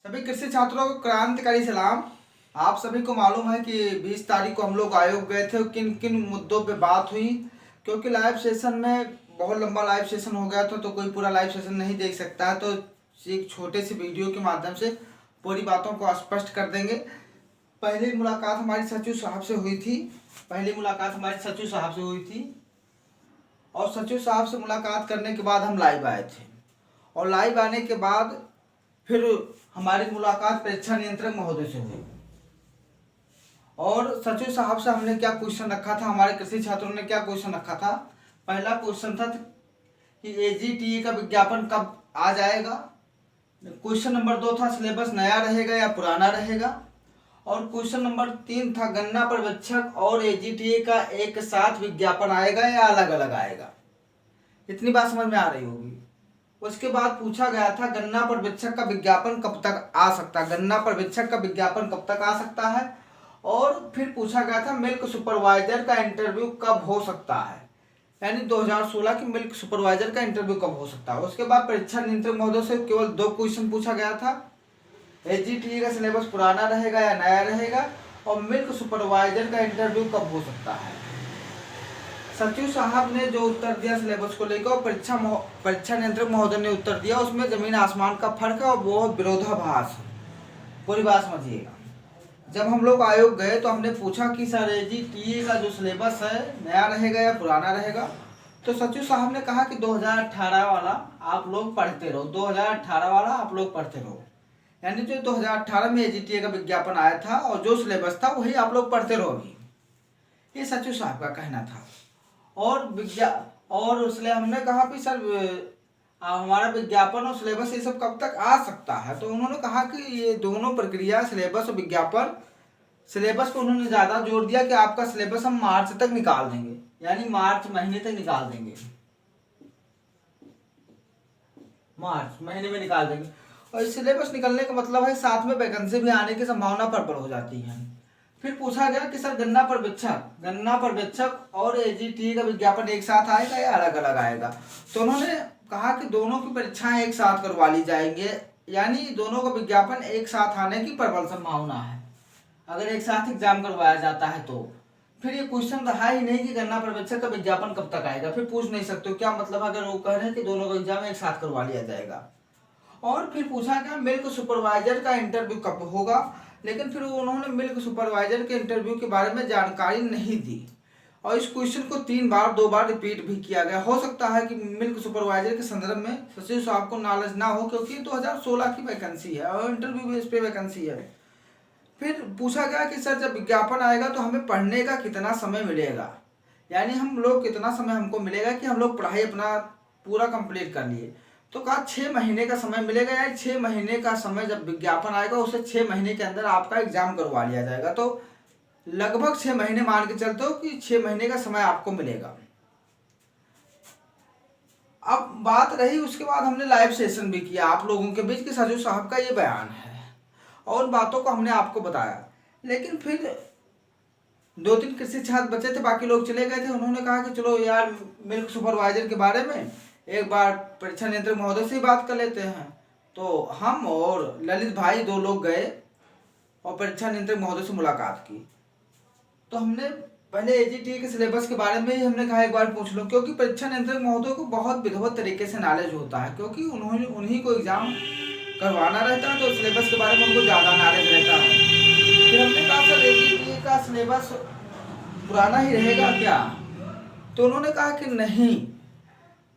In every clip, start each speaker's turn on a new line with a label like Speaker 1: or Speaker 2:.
Speaker 1: सभी कृषि छात्रों को क्रांतिकारी सलाम। आप सभी को मालूम है कि 20 तारीख को हम लोग आयोग गए थे। किन किन मुद्दों पे बात हुई, क्योंकि लाइव सेशन में बहुत लंबा लाइव सेशन हो गया था तो कोई पूरा लाइव सेशन नहीं देख सकता है, तो एक छोटे से वीडियो के माध्यम से पूरी बातों को स्पष्ट कर देंगे। पहली मुलाकात हमारी सचिव साहब से हुई थी और सचिव साहब से मुलाकात करने के बाद हम लाइव आए थे और लाइव आने के बाद फिर हमारी मुलाकात परीक्षा नियंत्रक महोदय से हुई और सचिव साहब से हमने क्या क्वेश्चन रखा था, हमारे कृषि छात्रों ने क्या क्वेश्चन रखा था। पहला क्वेश्चन था कि एजीटीए का विज्ञापन कब आ जाएगा। क्वेश्चन नंबर 2 था सिलेबस नया रहेगा या पुराना रहेगा। और क्वेश्चन नंबर 3 था गन्ना पर्यवेक्षक और एजीटीए का एक साथ विज्ञापन आएगा या अलग अलग आएगा। इतनी बात समझ में आ रही होगी। उसके बाद पूछा गया था गन्ना पर्यवेक्षक का विज्ञापन कब तक आ सकता है, और फिर पूछा गया था मिल्क सुपरवाइजर का इंटरव्यू कब हो सकता है, यानी 2016 की मिल्क सुपरवाइजर का इंटरव्यू कब हो सकता है। उसके बाद परीक्षा नियंत्रक महोदय से केवल 2 क्वेश्चन पूछा गया था, एजीटीए का सिलेबस पुराना रहेगा या नया रहेगा, और मिल्क सुपरवाइजर का इंटरव्यू कब हो सकता है। सचिव साहब ने जो उत्तर दिया सिलेबस को लेकर और परीक्षा नियंत्रक महोदय ने उत्तर दिया, उसमें जमीन आसमान का फर्क है और वो विरोधाभास है। पूरी बात समझिएगा। जब हम लोग आयोग गए तो हमने पूछा कि सर एजीटीए का जो सिलेबस है नया रहेगा या पुराना रहेगा, तो सचिव साहब ने कहा कि 2018 वाला आप लोग पढ़ते रहो, यानी जो 2018 में एजीटीए का विज्ञापन आया था और जो सिलेबस था वही आप लोग पढ़ते रहोगे, ये सचिव साहब का कहना था। और इसलिए हमने कहा कि सर हमारा विज्ञापन और सिलेबस ये सब कब तक आ सकता है, तो उन्होंने कहा कि ये दोनों प्रक्रिया सिलेबस और विज्ञापन, सिलेबस पर उन्होंने ज़्यादा जोर दिया कि आपका सिलेबस हम मार्च तक निकाल देंगे, यानी मार्च महीने तक निकाल देंगे, मार्च महीने में निकाल देंगे। और इस सिलेबस निकलने का मतलब है साथ में वैकेंसी भी आने की संभावना प्रबल हो जाती है। फिर पूछा गया कि सर गन्ना पर्यवेक्षक और एजीटीए का विज्ञापन एक साथ आएगा या अलग अलग आएगा, तो उन्होंने कहा कि दोनों की परीक्षाएं एक साथ करवा ली जाएंगे, यानी दोनों का विज्ञापन एक साथ आने की प्रबल संभावना है अगर एक साथ एग्जाम करवाया जाता है तो। फिर ये क्वेश्चन रहा ही नहीं कि गन्ना पर्यवेक्षक का विज्ञापन कब तक आएगा, फिर पूछ नहीं सकते हो क्या मतलब अगर वो कह रहे हैं कि दोनों का एग्जाम एक साथ करवा लिया जाएगा। और फिर पूछा गया मिल्क सुपरवाइजर का इंटरव्यू कब होगा, लेकिन फिर उन्होंने मिल्क सुपरवाइजर के इंटरव्यू के बारे में जानकारी नहीं दी और इस क्वेश्चन को 2 बार रिपीट भी किया गया। हो सकता है कि मिल्क सुपरवाइजर के संदर्भ में सचिव साहब को नॉलेज ना हो, क्योंकि 2016 की वैकेंसी है और इंटरव्यू बेस पे वैकेंसी है। फिर पूछा गया कि सर जब विज्ञापन आएगा तो हमें पढ़ने का कितना समय मिलेगा, यानी हम लोग कितना समय हमको मिलेगा कि हम लोग पढ़ाई अपना पूरा कंप्लीट कर लिए, तो कहा 6 महीने का समय मिलेगा, यानी 6 महीने का समय जब विज्ञापन आएगा उसे 6 महीने के अंदर आपका एग्जाम करवा लिया जाएगा। तो लगभग 6 महीने मान के चलते हो कि 6 महीने का समय आपको मिलेगा। अब बात रही, उसके बाद हमने लाइव सेशन भी किया आप लोगों के बीच कि सचिव साहब का ये बयान है और बातों को हमने आपको बताया। लेकिन फिर 2-3 कृषि छात्र बचे थे, बाकी लोग चले गए थे। उन्होंने कहा कि चलो यार मिल्क सुपरवाइजर के बारे में एक बार परीक्षा नियंत्रक महोदय से ही बात कर लेते हैं। तो हम और ललित भाई 2 लोग गए और परीक्षा नियंत्रक महोदय से मुलाकात की। तो हमने पहले एजीटीए के सिलेबस के बारे में ही हमने कहा एक बार पूछ लो, क्योंकि परीक्षा नियंत्रक महोदय को बहुत विधिवत तरीके से नॉलेज होता है, क्योंकि उन्हीं को एग्जाम करवाना रहता है तो सिलेबस के बारे में उनको ज़्यादा नॉलेज रहता है। फिर हमने कहा सर एजीटीए का सिलेबस पुराना ही रहेगा क्या, तो उन्होंने कहा कि नहीं,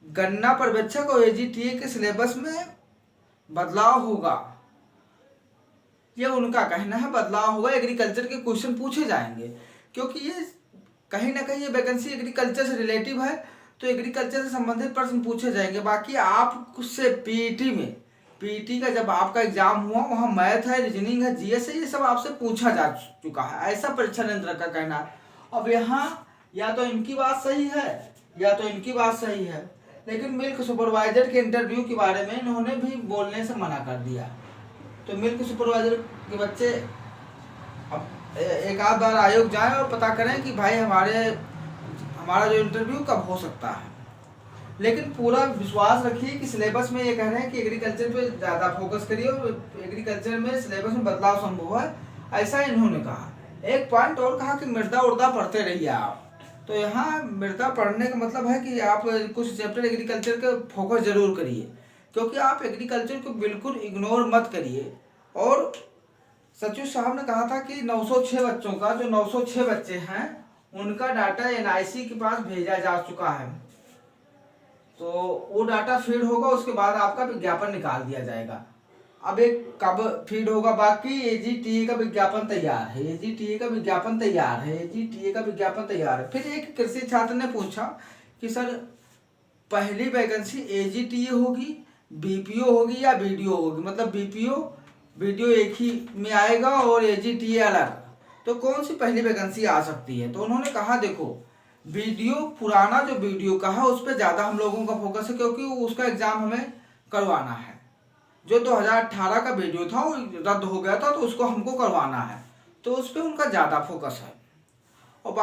Speaker 1: गन्ना पर्यवेक्षक और एजीटीए के सिलेबस में बदलाव होगा, ये उनका कहना है, बदलाव होगा। एग्रीकल्चर के क्वेश्चन पूछे जाएंगे, क्योंकि ये कहीं ना कहीं ये वैकेंसी एग्रीकल्चर से रिलेटिव है, तो एग्रीकल्चर से संबंधित प्रश्न पूछे जाएंगे। बाकी आपसे पीटी का जब आपका एग्जाम हुआ वहाँ मैथ है, रीजनिंग है, जीएस है, ये सब आपसे पूछा जा चुका है, ऐसा परीक्षा नियंत्रक का कहना है। अब यहाँ या तो इनकी बात सही है या तो इनकी बात सही है, लेकिन मिल्क सुपरवाइजर के इंटरव्यू के बारे में इन्होंने भी बोलने से मना कर दिया। तो मिल्क सुपरवाइजर के बच्चे अब एक आध बार आयोग जाएं और पता करें कि भाई हमारा जो इंटरव्यू कब हो सकता है। लेकिन पूरा विश्वास रखिए कि सिलेबस में ये कह रहे हैं कि एग्रीकल्चर पे ज़्यादा फोकस करिए और एग्रीकल्चर में सिलेबस में बदलाव संभव है, ऐसा इन्होंने कहा। एक पॉइंट और कहा कि मृदा उर्दा पढ़ते रहिए आप। तो यहाँ मृदा पढ़ने का मतलब है कि आप कुछ चैप्टर एग्रीकल्चर के फोकस जरूर करिए, क्योंकि आप एग्रीकल्चर को बिल्कुल इग्नोर मत करिए। और सचिव साहब ने कहा था कि 906 बच्चों का, जो 906 बच्चे हैं उनका डाटा एनआईसी के पास भेजा जा चुका है। तो वो डाटा फीड होगा, उसके बाद आपका विज्ञापन निकाल दिया जाएगा। अब एक कब फीड होगा, बाकी एजीटीए का विज्ञापन तैयार है, एजीटीए का विज्ञापन तैयार है, एजीटीए का विज्ञापन तैयार है। फिर एक कृषि छात्र ने पूछा कि सर पहली वैकेंसी एजीटीए होगी, बीपीओ होगी या वीडियो होगी, मतलब बीपीओ वीडियो एक ही में आएगा और एजीटीए अलग, तो कौन सी पहली वैकेंसी आ सकती है। तो उन्होंने कहा देखो वीडियो, पुराना जो वीडियो का है उस पर ज़्यादा हम लोगों का फोकस है, क्योंकि उसका एग्ज़ाम हमें करवाना है। जो 2018 का वीडियो था वो रद्द हो गया था, तो उसको हमको करवाना है, तो उस पर उनका ज़्यादा फोकस है। और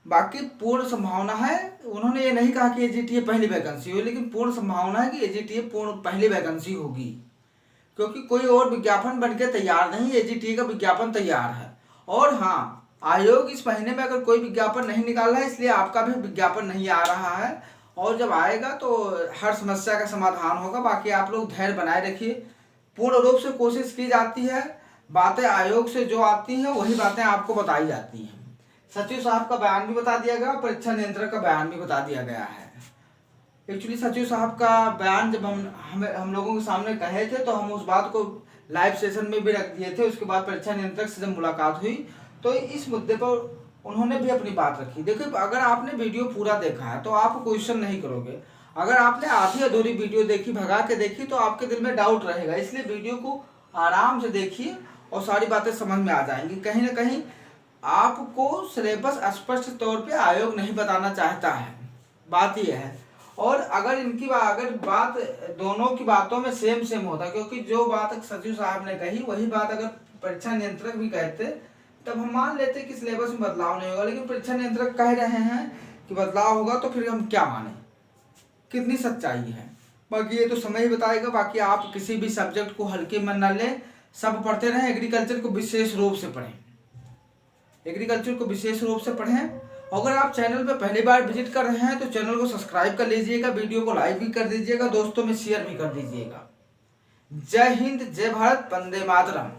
Speaker 1: बाकी पूर्ण संभावना है, उन्होंने ये नहीं कहा कि एजीटीए पहली वैकेंसी हो, लेकिन पूर्ण संभावना है कि एजीटीए पूर्ण पहली वैकेंसी होगी, क्योंकि कोई और विज्ञापन बन के तैयार नहीं, एजीटीए का विज्ञापन तैयार है। और हाँ, आयोग इस महीने में अगर कोई विज्ञापन नहीं निकाल रहा है, इसलिए आपका भी विज्ञापन नहीं आ रहा है, और जब आएगा तो हर समस्या का समाधान होगा। बाकी आप लोग धैर्य बनाए रखिए, पूर्ण रूप से कोशिश की जाती है, बातें आयोग से जो आती हैं वही बातें आपको बताई जाती हैं। सचिव साहब का बयान भी बता दिया गया, परीक्षा नियंत्रक का बयान भी बता दिया गया है। एक्चुअली सचिव साहब का बयान जब हम लोगों के सामने कहे थे, तो हम उस बात को लाइव सेशन में भी रख दिए थे। उसके बाद परीक्षा नियंत्रक से जब मुलाकात हुई तो इस मुद्दे पर उन्होंने भी अपनी बात रखी। देखिए, अगर आपने वीडियो पूरा देखा है तो आप क्वेश्चन नहीं करोगे, अगर आपने आधी अधूरी वीडियो देखी, भगा के देखी, तो आपके दिल में डाउट रहेगा। इसलिए वीडियो को आराम से देखिए और सारी बातें समझ में आ जाएंगी। कहीं ना कहीं आपको सिलेबस स्पष्ट तौर पे आयोग नहीं बताना चाहता है, बात यह है। और अगर अगर बात दोनों की बातों में सेम होता, क्योंकि जो बात सचिव साहब ने कही वही बात अगर परीक्षा नियंत्रक भी कहते, तब हम मान लेते कि सिलेबस में बदलाव नहीं होगा। लेकिन परीक्षा नियंत्रक कह रहे हैं कि बदलाव होगा, तो फिर हम क्या माने, कितनी सच्चाई है। बाकी ये तो समय ही बताएगा। बाकी आप किसी भी सब्जेक्ट को हल्के में न लें, सब पढ़ते रहें। एग्रीकल्चर को विशेष रूप से पढ़ें, एग्रीकल्चर को विशेष रूप से पढ़ें। अगर आप चैनल पर पहली बार विजिट कर रहे हैं तो चैनल को सब्सक्राइब कर लीजिएगा, वीडियो को लाइक भी कर दीजिएगा, दोस्तों में शेयर भी कर दीजिएगा। जय हिंद, जय भारत, वंदे मातरम।